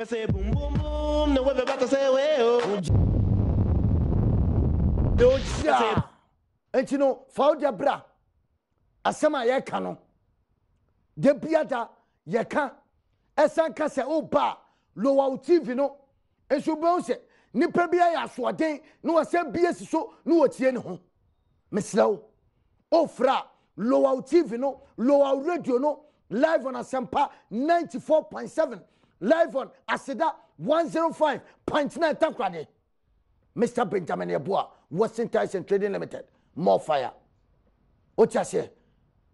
Say boom boom boom, no ever about to say well. Doja. Entino faudia bra. Asema ye kano. De biada ye kan. Esan ka se oba lo wa TV no. Enso be se nipa bia ya soden no ase bia siso no wotie ne ho. Mesrawo. Ofra lo wa TV no, lo wa radio no, live on Asempa 94.7, live on Aseda 105.9 Takrade. Mr. Benjamin Yeboah, Western Tyson Trading Limited, more fire. Ochase,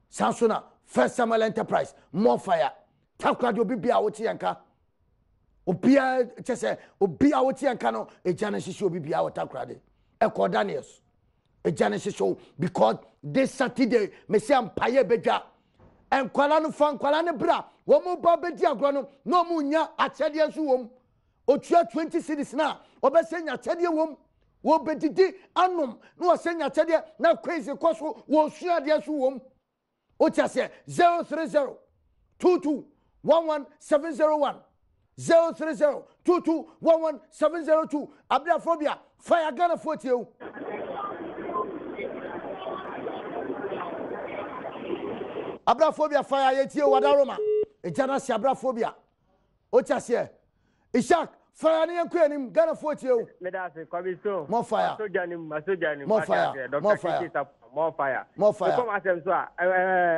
Samsona, First Samuel Enterprise, more fire. Takrade obi bia woti yanka. Obia chese, obia woti yanka no, e Genesis obi bia woti Takrade. Eko Daniels. A Genesis show because this Saturday, me say I'm paye beja. And kwala fan kwala bra. Womo ba bedi agrono no mu nya achede so wom. Otua 20 cities na obesenya achede wom. Wo bedidi anom no osenya achede na crazy koso wo sua de so wom. Otia say 030 22 11701 030 22 11702 Abraphobia fire Ghana 40. Abraphobia fire yetie wadaroma ejana si abraphobia ochase Ishak fire ne yanku anim Ghana 40 me da se kwabi so more fire soja ni more fire more fire more fire come asem so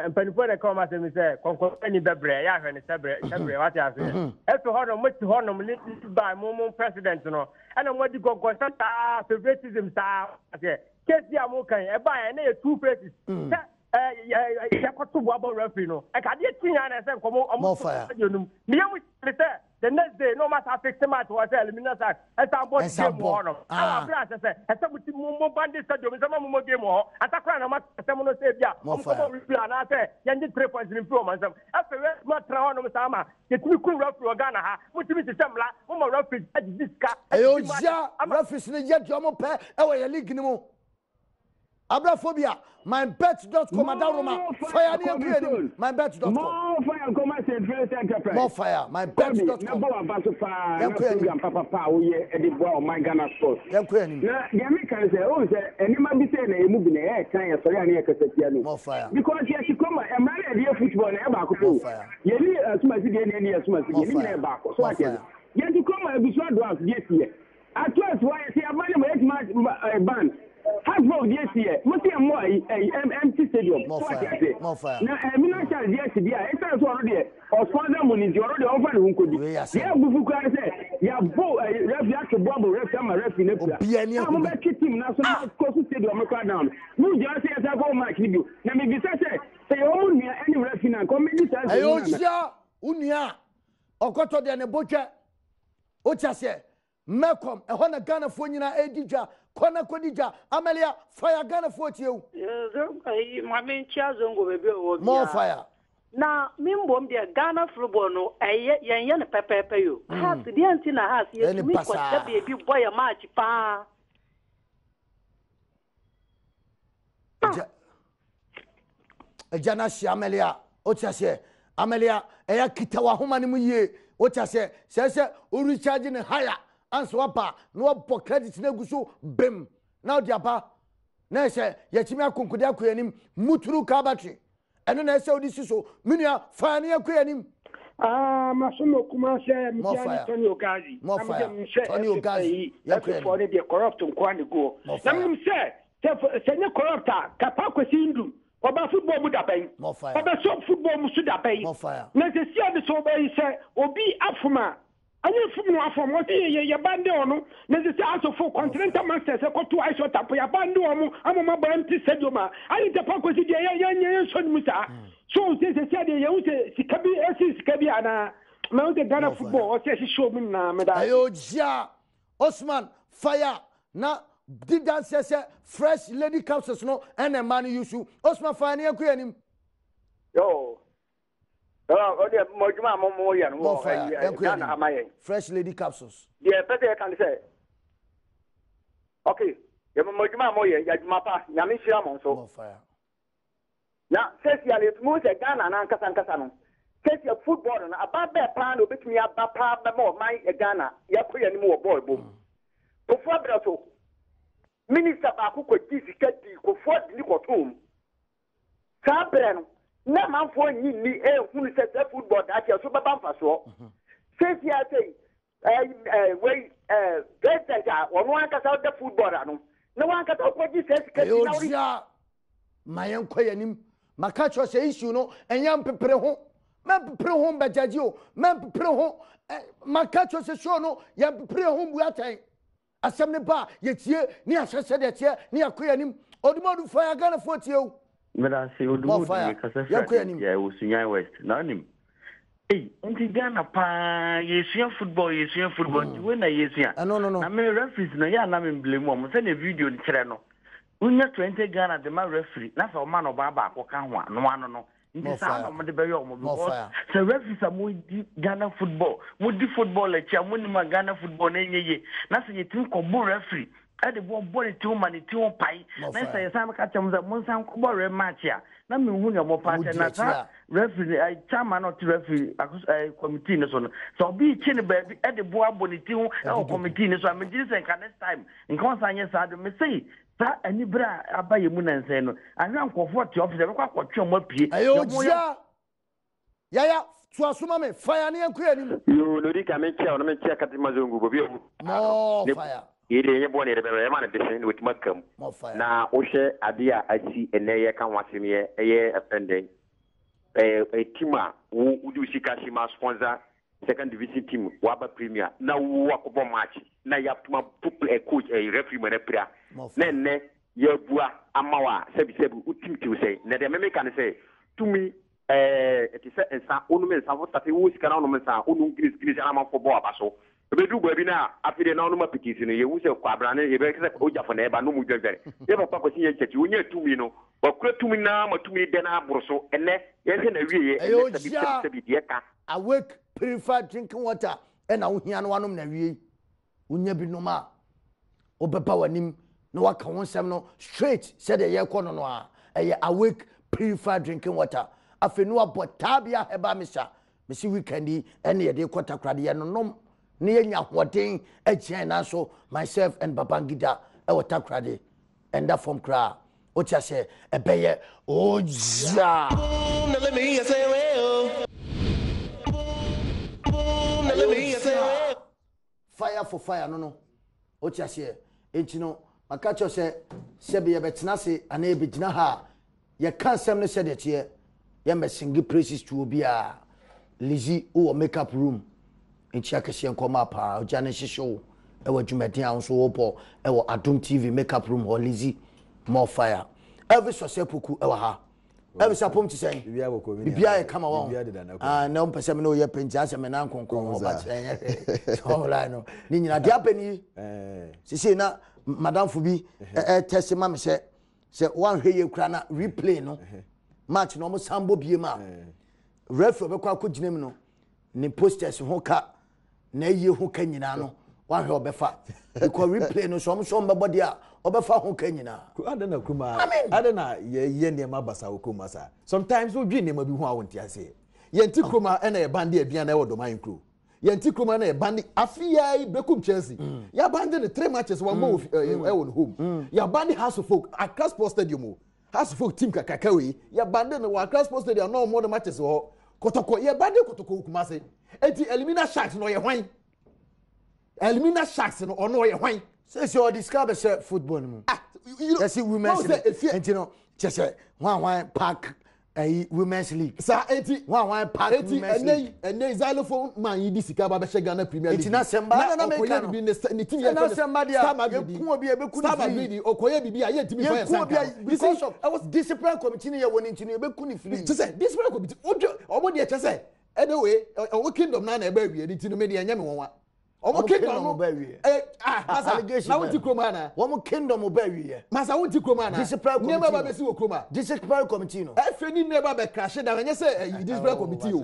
empanifo na come asem say konkon ni bebre ya hwe ni sebre what ya say eto ho no moti ho no li by mo president no ana mo di gogo santa favoritism sa say case dia mo kan e ba ya na two places yakoto boabo referee no e ka de tinya na se komo omo stadium me am say the next day no matter fix match was elimination example game ho no our plan say esabuti mo band stadium say mo game ho atakra na ma say mo no say bia omo ko referee na say yende 3 points in pro man say afa ma tra ho no sama yetimi kun referee Ghana ha mutimi sisemla mo referee diska ayoja referees ne je di omo pe e wo ye league ni mo Abraphobia, mybet.com adaroma fire near creating mybet.com. More fire come and say first enterprise. More fire, mybet.com. Number one battle fire. Program papa we the boy my Ghana sports. Dem creating. Na the American say oh say any man be say na emu bi na e kan ya sori ani e kasatia no. More fire. Because yes come emra dey football na e ba ko. Ye ni asuma si dey na asuma si dey ni na e ba ko. So ati. Ye to come e bi so do as yes here. At first why say abale mo e ban half of this year, Mutia more empty stadium. More fire. Now, Minasha, yes, it's already or sponsor money, you already offered who could be. Yeah, Bufuka say, yeah, Bo, Refiato Bobo, Refama, Refin, I'm a team national coast stadium, down. No, just as I go, Mike, you. Now, maybe say, own me any Refina, comedy. Ayoja, Unia, Okoto de Neboja, Ochase, Malcolm, a Hona Ghana for Nina Edija. Kona Kodija, Amelia, fire Ghana 40 you. My main chazongo baby. More fire. Now, Mimbom, dear Ghana football, no, yan pepper you. Has the antenna has yet to make what baby boy a match pa. Janashi Amelia, Ochase, Amelia, Ea Kitawa Humanimuye, Ochase, says, recharging higher. Answapa no po credit na guso bem na odiapa na se yetimi akonkodia akoyanim muturu ka battery eno na se odisi so menua fa ne akoyanim masomo kuma se mi ya Tony Ogazi Tony Ogazi for the corrupt nkwani go na mi se ne corrupt kapa kwasindu oba football mu da ben oba so football mu su da ben na se sia de so oba yi se obi afuma Any from one what ye bando, necessary also for continental masters, a to ice or tap, ya bando, I'm a empty seduma. I need the pocket, son musa. So this is said, you say, Sikabiana, Mount Ghana football, or says show me now, Ayoja, Osman, fire, now. Did that say fresh lady capsules no and a man you shoot Osman Fania Queen? Yo. More fire. Fresh lady capsules. Yeah, better can say. Okay, you Mojuma Moya, Yamapa, Yamisha Monso. More fire. Now, says Yalit Moose, Ghana, and Ankasankasano. Take your football and about that plan of between your papa, more my Ghana, Yaku and more boy boom. Before Brasso, Minister Baku could difficult to afford Nicotum. Sabren, no man for me, who says that football that you're super bumper so. Says you say, wait, or one can out the football. No one can talk what you says. My uncle and him, my catch was a issue, no, and young people. Man pre home ba jajio man pre home makacho se show no ya pre home buatan asem ne ba ye tie ni ahwese de tie ni akoya nim odimodu fire Ghana for tie o meda se odumodu kasa fra ya usunya west na nim nti Ghana pa yesuya football we na yesuya no na me referees no ya na me blame mo se na video ni kire no unya 20 Ghana de ma referee na so ma no ba ko kan ho no This is how I'm because the referees are more Ghana football. More football like Chamunima Ghana football. That's a team called referee. I the ball body 2 money 2 pie. Let's say some catch them that one some football match here. Now me who your more part and that referee I chairman not referee committee so be chin baby at the boy body 2 committee so I'm just saying next time in conscience I me say any bra abaye mu na nse no anwa nkofo te office be kwa kwotwe mo pie ayo ya so asuma me fire ne yankua ni yo lori ka me chia no me chia katima zongu bobi no fire yede ye bone de be ma na desin with makam na o hwe ade a asi ene ye kan wasem ye eye appending team a wo udi sika shima sponsor second division team waba premier na wo akobo match na yaptuma coach referee mo na pra na ne ye bua amawa sebi utim ti say na de me kan say to me it is ensa onu me ensa what tafi wo sika na onu me ensa onu gris ama football abaso be du gba bi na afide na onu ma pikisi no ye wu se kwa bra na ye be se oja fo na e ba no mu dwedwere ye papa ko sin ye chechi onye tumi no okura tumi na ma tumi de na aboroso ene ye se na wie ye sebi de ka awake purified drinking water and now here no wanom na wie unya bi no ma obepa wanim no waka wonsam no straight said ye ko no a awake purified drinking water afenu abotabia heba misa misi weekendi ene ye de kwata krade ye no nom ne ye nya hoden agien na so myself and Babangida e wata krade and that from kra o tia se ebeye oja let me say well let me say fire for fire no o tia se entino makacho se be ye betena se ana e begina ha ye kansem no se de tie ye mesingi praises to obi a Lizzy o makeup room enchia kese nkoma pa o jane shisho e wa dwumeden a so wopo e wo Adom TV makeup room ho Lizzy more fire every sosepuku e wa ha every sapom ti say bibia e kama won na mpese me no ye penja se me na nkonkon oba chenye so la no ni nyina dia bani sisi na madam fubi test ma me se wan hweye kura na replay no match no mo sambo bie ma referee be kwa koginem no ni posters ho ka na ye ho ka nyina no wan hwe obefa because replay no so mo mbebode a obefa ho ka nyina adana kuma adana ye nema basa okuma sa sometimes we dwi nema bi ho awonti ase ye nti kuma na ye bande aduan na e wodoman kro ye nti kuma na ye bande afia bekum Chelsea ya bande the 3 matches one more e won home ya bande House of Folk Accra Sports Stadium House of Folk team kakakawe ya bande no Accra Sports Stadium no more matches ho kotoko ye bande kotoko kuma se enti elimina Sharks no ye hwan elimina Sharks no ono ye hwan say you describe football no you see women's league enti no chese wan park women's league sa enti wan park enti ene xylophone man yi di sika ba be Ghana Premier League enti na semba na make no ni team ya semba dia ku obi e be ku ni okoye bibi a ye timi for ya because I was discipline committee ye woni ntini e be ku ni free say discipline committee obo de chese anyway o kingdom na e ba wie ni tinu me de anya me wonwa Omo kingdom mo ba wi masa allegation na wonti kroma na omo kingdom mo ba wi masa wonti kroma na disciplinary ba besi wo kroma disciplinary committee no efeni ne ba be crash da nya say disciplinary committee o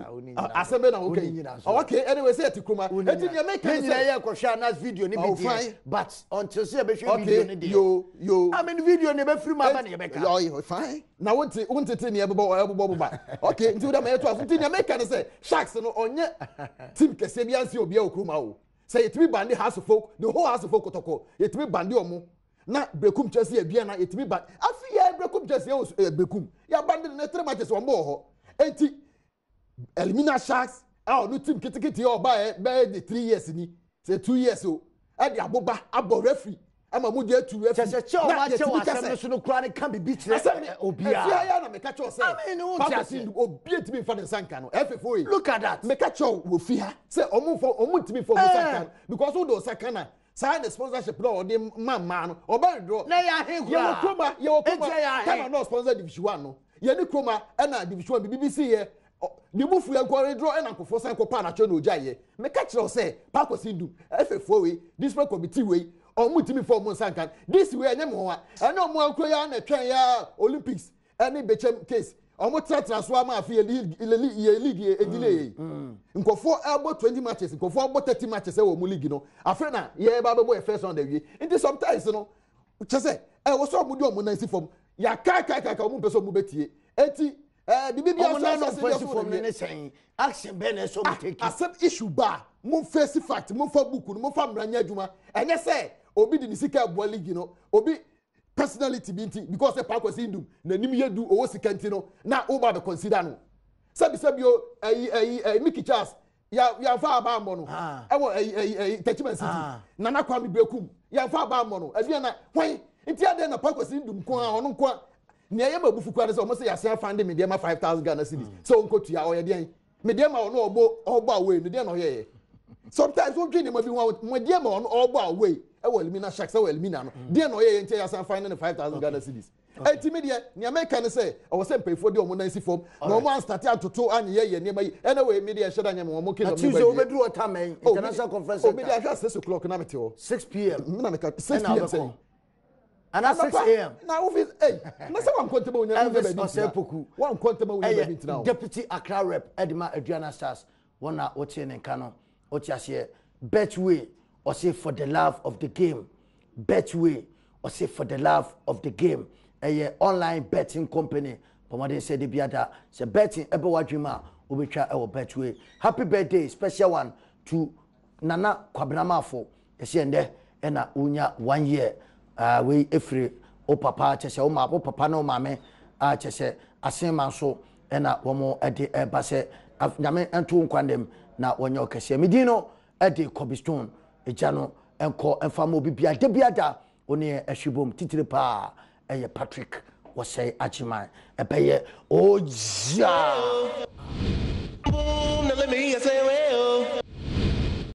asembe na okay anyway say ti kroma eti ne make say ya ko share na video ni be but until say be show video ni dey yo I mean video ne be free ma ba ne be ka yo fine na wonti ne ebobo ba okay nti da me to afunti ne make say sharks no onye team kese bi ansi obi a kroma o say yetimi bandi house of folk the whole house of folk kotoko yetimi bandi omo na Bekum Chelsea ebia na yetimi band afi ya Bekum Chelsea Bekum ya bandi na 3 matches omo ho enti elimina Sharks no team kitikiti o ba be 3 years ni say 2 years o e di aboba abo referee ama mu je tu referee che o ma che wa asem so no kura ne kan bibi kire obia afia ya na meka cho say I mean who just obia timi fa den sanka no FFO look at that meka cho wo fi ha say omu timi for sanka because who do sanka na say the sponsorship no the man no oba draw na ya he kura ye wo kuma kana no sponsor division 1 no ye ni kroma e na division 1 BBC ye the bufu ya kwa draw e na nkofo sanko pa na cho no oja ye meka cho say Pakosi Ndum FFO we this committee we omu timi for mo sankan this way anya mo wa ana omu akro ya na twen ya Olympics any bechem case omu tratra so ama afi league edile nkofo abo 20 matches nkofo abo 30 matches e wo mu league no afre na ye ba bebo e first on the way into sometimes no chese wo so omu di omu na si form ya ka omu peso omu betie eti bibi so na form ne sen action be na so mu take accept issue ba mo face fact mo fa book no mo fa mranya adwuma enye say obi di sika abo league no obi personality binti because Pakosi Ndum na nim yedu owo sika nti no na o ba be consider no sabio Mickey Charles ya fa aba mo no ewo Techiman City na na kwa mi Bekum ya fa aba mo no adua na hwan nti ade na Pakosi Ndum ko a ono ko ne ye mabufu kwa so mo say ya say fund me dem 5,000 Ghana cedis so nkotu ya oye den me dem ma ono ogbo away no dem no ye sometimes we dream maybe one dem ma ono ogbo away e wo elimina Sharks e wo elimina no dem no ye ntia ya say fund 5,000 Ghana cedis enti me de ne America ne say o say mpefo de o mo nan si form na o mo start atoto anye ye ne mai anyway me de sheda nya mo ke no me Tuesday o be duru ota men international conference o me de 6 o'clock na mete o 6 p.m. na me 6 p.m. and at 6 a.m. na office na say one kontema onya be Elvis one kontema onya be now Deputy Accra Rep Edma Adriana Stars wona otie ne nka no otie ase Betway or say for the love of the game Betway or say for the love of the game a online betting company pomade say de biada say betting ebe wadwuma obetwa e wo Betway happy birthday special one to Nana Kwabnamafo yesi ende na unya 1 year we efre o papa chese o ma papa na o mame chese asema so na womo ede eba se nyame entu nkwandem na wonya okese medino ede Cobblestone ejano enko enfamo bibia de biada oni ehwibom titire pa eye Patrick wo say achiman ebeye oja